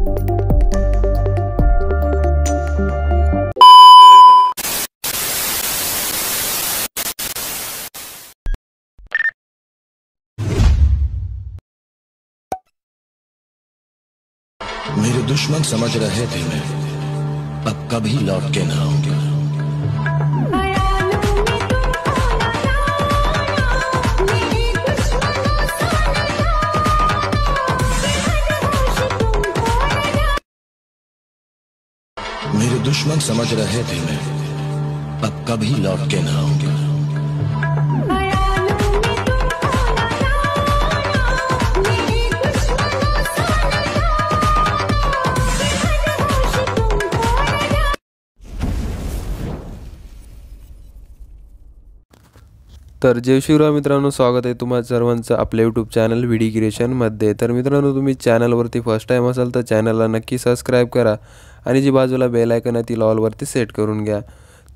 मेरे दुश्मन समझ रहे थे मैं अब कभी लौट के ना आऊंगा। मेरे दुश्मन समझ रहे थे मैं अब कभी लौट के ना आऊंगा। तर जय शिवराय मित्रांनो, स्वागत आहे तुम्हा सर्वांचं आपल्या यूट्यूब चॅनल व्हिडिओ क्रिएशनमध्ये। तर मित्रांनो, तुम्ही चॅनलवरती फर्स्ट टाइम असाल तर चॅनलला नक्की सबस्क्राइब करा आणि जी बाजूला बेल आयकॉन आहे ती ऑलवरती सेट करून घ्या,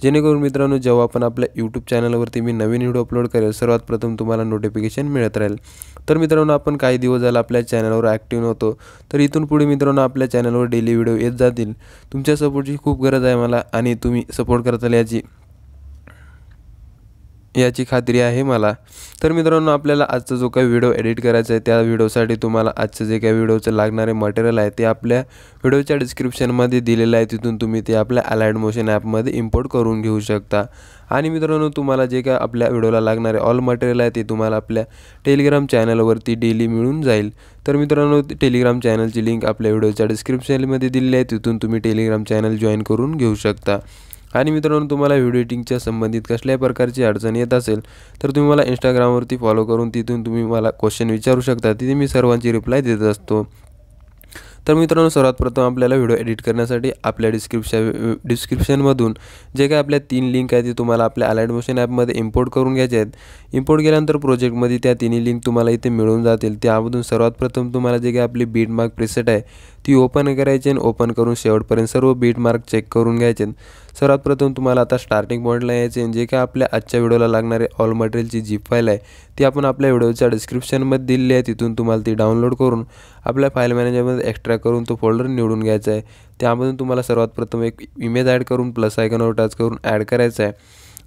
जेणेकरून मित्रांनो जेव्हा आपण आपल्या यूट्यूब चॅनलवरती मी नवीन व्हिडिओ अपलोड करेल सर्वात प्रथम तुम्हाला नोटिफिकेशन मिळत राहील। तर मित्रांनो, आपण काही दिवस झाले आपल्या चॅनलवर ॲक्टिव्ह नव्हतो, तर इथून पुढे मित्रांनो आपल्या चॅनलवर डेली व्हिडिओ येत जातील। तुमच्या सपोर्टची खूप गरज आहे मला आणि तुम्ही सपोर्ट करताल याची खात्री आहे मला। तर मित्रांनो, आपल्याला आजचा जो काही व्हिडिओ एडिट करायचा आहे त्या व्हिडिओसाठी तुम्हाला आजचं जे काही व्हिडिओचं लागणारे मटेरियल आहे ते आपल्या व्हिडिओच्या डिस्क्रिप्शनमध्ये दिलेलं आहे, तिथून तुम्ही ते आपल्या अलाइड मोशन ॲपमध्ये इम्पोर्ट करून घेऊ शकता। आणि मित्रांनो, तुम्हाला जे काय आपल्या व्हिडिओला लागणारे ऑल मटेरियल आहे ते तुम्हाला आपल्या टेलिग्राम चॅनलवरती डेली मिळून जाईल। तर मित्रांनो, टेलिग्राम चॅनलची लिंक आपल्या व्हिडिओच्या डिस्क्रिप्शनमध्ये दिलेली आहे, तिथून तुम्ही टेलिग्राम चॅनल जॉईन करून घेऊ शकता। आणि मित्रांनो, तुम्हाला व्हिडिओ एडिटिंगच्या संबंधित कसल्याही प्रकारची अडचण येत असेल तर तुम्ही मला इंस्टाग्रामवरती फॉलो करून तिथून तुम्ही मला क्वेश्चन विचारू शकता, तिथे मी सर्वांची रिप्लाय देत असतो। तर मित्रांनो, सर्वात प्रथम आपल्याला व्हिडिओ एडिट करण्यासाठी आपल्या डिस्क्रिप्शनमधून जे काय आपल्या 3 लिंक आहेत ते तुम्हाला आपल्या अलाइड मोशन ॲपमध्ये इम्पोर्ट करून घ्यायचे आहेत। इम्पोर्ट केल्यानंतर प्रोजेक्टमध्ये त्या तिन्ही लिंक तुम्हाला इथे मिळून जातील। त्यामधून सर्वात प्रथम तुम्हाला जे काय आपली बीटमार्क प्रीसेट आहे ती ओपन करायची आणि ओपन करून शेवटपर्यंत सर्व बीटमार्क चेक करून घ्यायचे। सर्वात प्रथम तुम्हाला आता स्टार्टिंग पॉईंटला यायचे, जे काय आपल्या आजच्या व्हिडिओला लागणारे ऑल मटेरियलची झिप फाईल आहे ती आपण आपल्या व्हिडिओच्या डिस्क्रिप्शनमध्ये दिलेली आहे, तिथून तुम्हाला ती डाउनलोड करून आपल्या फाईल मॅनेजरमध्ये एक्स्ट्रॅक्ट करून तो फोल्डर निवडून घ्यायचा आहे। त्यामधून तुम्हाला सर्वात प्रथम एक इमेज ॲड करून प्लस आयकॉनवर टच करून ॲड करायचा आहे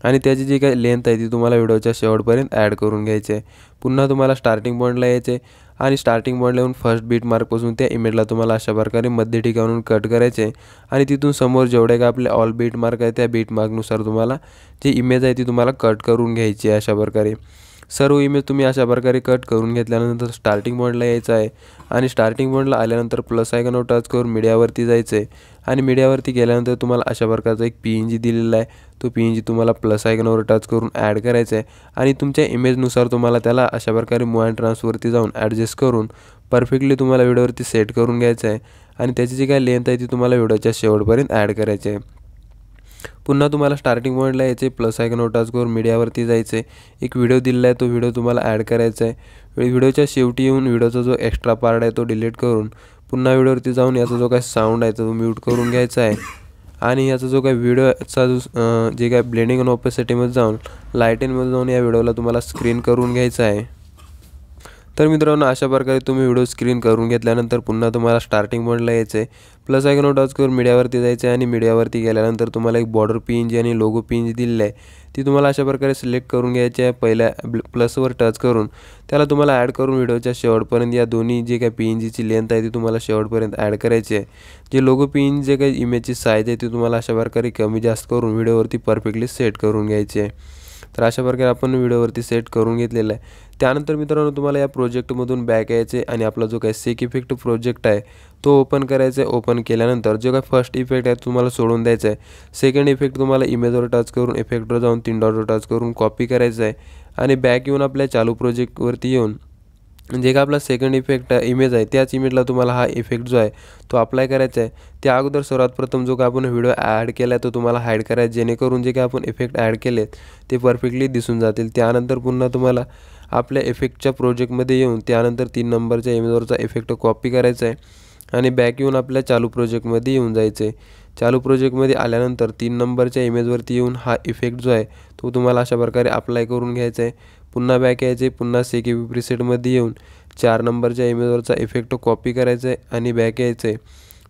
आणि त्याची जी काही लेंथ आहे ती तुम्हाला व्हिडिओच्या शेवटपर्यंत ॲड करून घ्यायची आहे। पुन्हा तुम्हाला स्टार्टिंग पॉईंटला यायचे आणि स्टार्टिंग पॉईंटला येऊन फर्स्ट बीट मार्कपासून त्या इमेजला तुम्हाला अशा प्रकारे मध्य ठिकाणून कट करायचे आणि तिथून समोर जेवढे का आपले ऑल बीट मार्क आहे त्या बीट मार्कनुसार तुम्हाला जी इमेज आहे ती तुम्हाला कट करून घ्यायची आहे। अशा प्रकारे सर्व इमेज तुम्ही अशा प्रकारे कट करून घेतल्यानंतर स्टार्टिंग पॉईंटला यायचं आहे आणि स्टार्टिंग पॉईंटला आल्यानंतर प्लस आयकॉनवर टच करून मीडियावरती जायचं आहे आणि मीडियावरती गेल्यानंतर तुम्हाला अशा प्रकारचा एक PNG दिलेला आहे, तो PNG तुम्हाला प्लस आयकॉनवर टच करून ॲड करायचा आहे आणि तुमच्या इमेजनुसार तुम्हाला त्याला अशा प्रकारे मूव अँड ट्रान्सवरती जाऊन ॲडजस्ट करून परफेक्टली तुम्हाला व्हिडिओवरती सेट करून घ्यायचं आहे आणि त्याची जी काही लेंथ आहे ती तुम्हाला व्हिडिओच्या शेवटपर्यंत ॲड करायची आहे। पुन्हा तुम्हाला स्टार्टिंग पॉईंटला यायचे, प्लस आयकॉनवर टच करून मीडियावरती जायचे, एक व्हिडिओ दिलेला आहे तो व्हिडिओ तुम्हाला ॲड करायचा आहे। व्हिडिओच्या शेवटी येऊन व्हिडिओचा जो एक्स्ट्रा पार्ट आहे तो डिलीट करून पुन्हा व्हिडिओवरती जाऊन याचा जो काही साऊंड आहे तो म्यूट करून घ्यायचा आहे आणि याचा जो काही व्हिडिओचा जे काही ब्लेंडिंग आणि ओपेसिटीमध्ये जाऊन लाईटिंगमध्ये जाऊन या व्हिडिओला तुम्हाला स्क्रीन करून घ्यायचा आहे। तर मित्रांनो, अशा प्रकारे तुम्ही व्हिडिओ स्क्रीन करून घेतल्यानंतर पुन्हा तुम्हाला स्टार्टिंग पॉईंटला यायचं आहे, प्लस आयकॉनवर टच करून मीडियावरती जायचं आहे आणि मीडियावरती गेल्यानंतर तुम्हाला एक बॉर्डर PNG आणि लोगो PNG दिलेला आहे, ती तुम्हाला अशा प्रकारे सिलेक्ट करून घ्यायची आहे। पहिल्या प्लसवर टच करून त्याला तुम्हाला ॲड करून व्हिडिओच्या शेवटपर्यंत या दोन्ही जे काही PNGची लेंथ आहे ती तुम्हाला शेवटपर्यंत ॲड करायची आहे। जे लोगो PNG जे काही इमेजची साईज आहे ती तुम्हाला अशा प्रकारे कमी जास्त करून व्हिडिओवरती परफेक्टली सेट करून घ्यायची आहे। तर अशा प्रकारे आपण व्हिडिओवरती सेट करून घेतलेलं आहे। त्यानंतर मित्रांनो, तुम्हाला या प्रोजेक्टमधून बॅक यायचे आणि आपला जो काही सेक इफेक्ट प्रोजेक्ट आहे तो ओपन करायचा आहे। ओपन केल्यानंतर जो काही फर्स्ट इफेक्ट आहे तुम्हाला सोडून द्यायचा आहे। सेकंड इफेक्ट तुम्हाला इमेजवर टच करून इफेक्टवर जाऊन 3 डॉटवर टच करून कॉपी करायचा आहे आणि बॅक येऊन आपल्या चालू प्रोजेक्टवरती येऊन जे का आपला सेकंड इफेक्ट इमेज आहे त्याच इमेजला तुम्हाला हा इफेक्ट जो आहे तो अप्लाय करायचा आहे। त्या अगोदर सर्वात प्रथम जो का आपण व्हिडिओ ॲड केला आहे तो तुम्हाला हाईड करायचा, जेणेकरून जे काय आपण इफेक्ट ॲड केलेत ते परफेक्टली दिसून जातील। त्यानंतर पुन्हा तुम्हाला आपल्या इफेक्टच्या प्रोजेक्टमध्ये येऊन त्यानंतर 3 नंबरच्या इमेजवरचा इफेक्ट कॉपी करायचा आहे आणि बॅक येऊन आपल्या चालू प्रोजेक्टमध्ये येऊन जायचं आहे। चालू प्रोजेक्टमध्ये आल्यानंतर 3 नंबरच्या इमेजवरती येऊन हा इफेक्ट जो आहे तो तुम्हाला अशा प्रकारे अप्लाय करून घ्यायचा आहे। पुन्हा बॅक यायचे, पुन्हा सेक प्रीसेटमध्ये येऊन 4 नंबरच्या इमेजवरचा इफेक्ट कॉपी करायचा आहे आणि बॅक यायचं आहे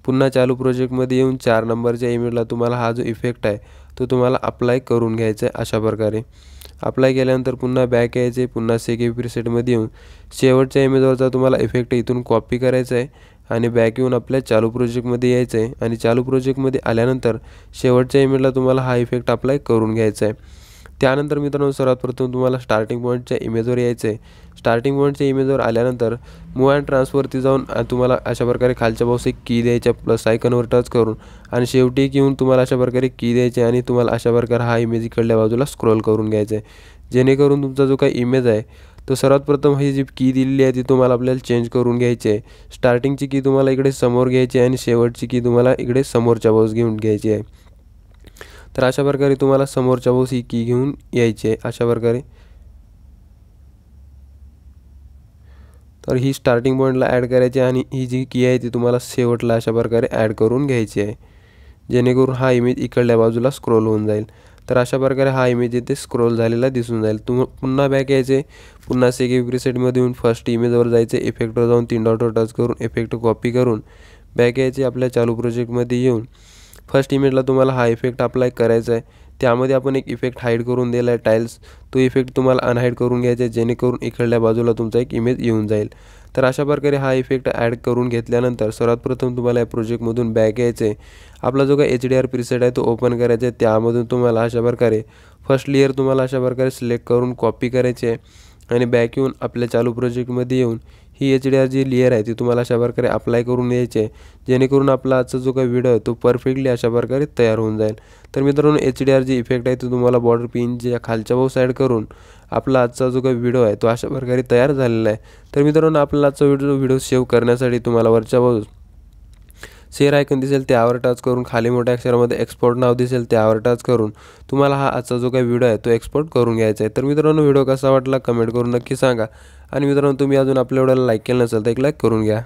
पुन्हा चालू प्रोजेक्टमध्ये येऊन 4 नंबरच्या इमेजला तुम्हाला हा जो इफेक्ट आहे तो तुम्हाला अप्लाय करून घ्यायचा आहे अशा प्रकारे. अप्लाय केल्यानंतर पुन्हा बॅक यायचे, पुन्हा सेकेंड प्रीसेटमध्ये येऊन शेवटच्या इमेजवरचा तुम्हाला इफेक्ट इथून कॉपी करायचा आहे आणि बॅक येऊन आपल्या चालू प्रोजेक्टमध्ये यायचं आहे आणि चालू प्रोजेक्टमध्ये आल्यानंतर शेवटच्या इमेजला तुम्हाला हा इफेक्ट अप्लाय करून घ्यायचा आहे. त्यानंतर मित्रांनो सर्वात प्रथम तुम्हाला स्टार्टिंग पॉईंटच्या इमेजवर यायचं आहे. स्टार्टिंग पॉईंटच्या इमेजवर आल्यानंतर मूव्ह अँड ट्रान्सफरवरती जाऊन तुम्हाला अशा प्रकारे खालच्या बाजूस एक की द्यायच्या प्लस आयकॉनवर टच करून आणि शेवटी एक येऊन तुम्हाला अशा प्रकारे की द्यायची आणि तुम्हाला अशा प्रकारे हा इमेज इकडल्या बाजूला स्क्रोल करून घ्यायचा आहे, जेणेकरून तुमचा जो काही इमेज आहे तो सर्वात प्रथम ही जी की दिलेली आहे ती तुम्हाला आपल्याला चेंज करून घ्यायची आहे. स्टार्टिंगची की तुम्हाला इकडे समोर घ्यायची आहे आणि शेवटची की तुम्हाला इकडे समोरच्या बाजूस घेऊन घ्यायची आहे. तर अशा प्रकारे तुम्हाला समोरच्या बाजूस ही की घेऊन यायची आहे अशा प्रकारे. तर ही स्टार्टिंग पॉईंटला ॲड करायची आणि ही जी की आहे ती तुम्हाला शेवटला अशा प्रकारे ॲड करून घ्यायची आहे, जेणेकरून हा इमेज इकडल्या बाजूला स्क्रोल होऊन जाईल. तर अशा प्रकारे हा इमेज इथे स्क्रोल झालेला दिसून जाईल. पुन्हा बॅक यायचे, पुन्हा सेकेंड प्रीसेटमध्ये येऊन फर्स्ट इमेजवर जायचे, इफेक्टवर जाऊन 3 डॉटवर टच करून इफेक्ट कॉपी करून बॅक यायचे, आपल्या चालू प्रोजेक्टमध्ये येऊन फर्स्ट इमेजला तुम्हाला हा इफेक्ट अप्लाय करायचा आहे. त्यामध्ये आपण एक इफेक्ट हाईड करून दिला आहे टाईल्स, तो इफेक्ट तुम्हाला अनहाईड करून घ्यायचा आहे, जेणेकरून इकडल्या बाजूला तुमचा एक इमेज येऊन जाईल. तर अशा प्रकारे हा इफेक्ट ॲड करून घेतल्यानंतर सर्वात प्रथम तुम्हाला या प्रोजेक्टमधून बॅक यायचं आहे. आपला जो काही HDR प्रीसेट आहे तो ओपन करायचा आहे. त्यामधून तुम्हाला अशा प्रकारे फर्स्ट लेयर तुम्हाला अशा प्रकारे सिलेक्ट करून कॉपी करायची आहे आणि बॅक येऊन आपल्या चालू प्रोजेक्टमध्ये येऊन ही HDR जी लेयर आहे ती तुम्हाला अशा प्रकारे अप्लाय करून यायची आहे, जेणेकरून आपला आजचा जो काही व्हिडिओ आहे तो परफेक्टली अशा प्रकारे तयार होऊन जाईल. तर मित्रांनो HDR जी इफेक्ट आहे तो तुम्हाला बॉर्डर पिनच्या खालच्या बाजूस ॲड करून आपला आजचा जो काही व्हिडिओ आहे तो अशा प्रकारे तयार झालेला आहे. तर मित्रांनो आपल्याला आजचा व्हिडिओ सेव्ह करण्यासाठी तुम्हाला वरच्या बाजूस शेअर आयकॉन दिसेल त्यावर टच करून खाली मोठ्या अक्षरामध्ये एक्सपोर्ट नाव दिसेल त्यावर टच करून तुम्हाला हा आजचा जो काही व्हिडिओ आहे तो एक्सपोर्ट करून घ्यायचा आहे. तर मित्रांनो व्हिडिओ कसा वाटला कमेंट करून नक्की सांगा आणि मित्रांनो तुम्ही अजून आपल्या व्हिडिओला लाईक केलं नसेल तर एक लाईक करून घ्या.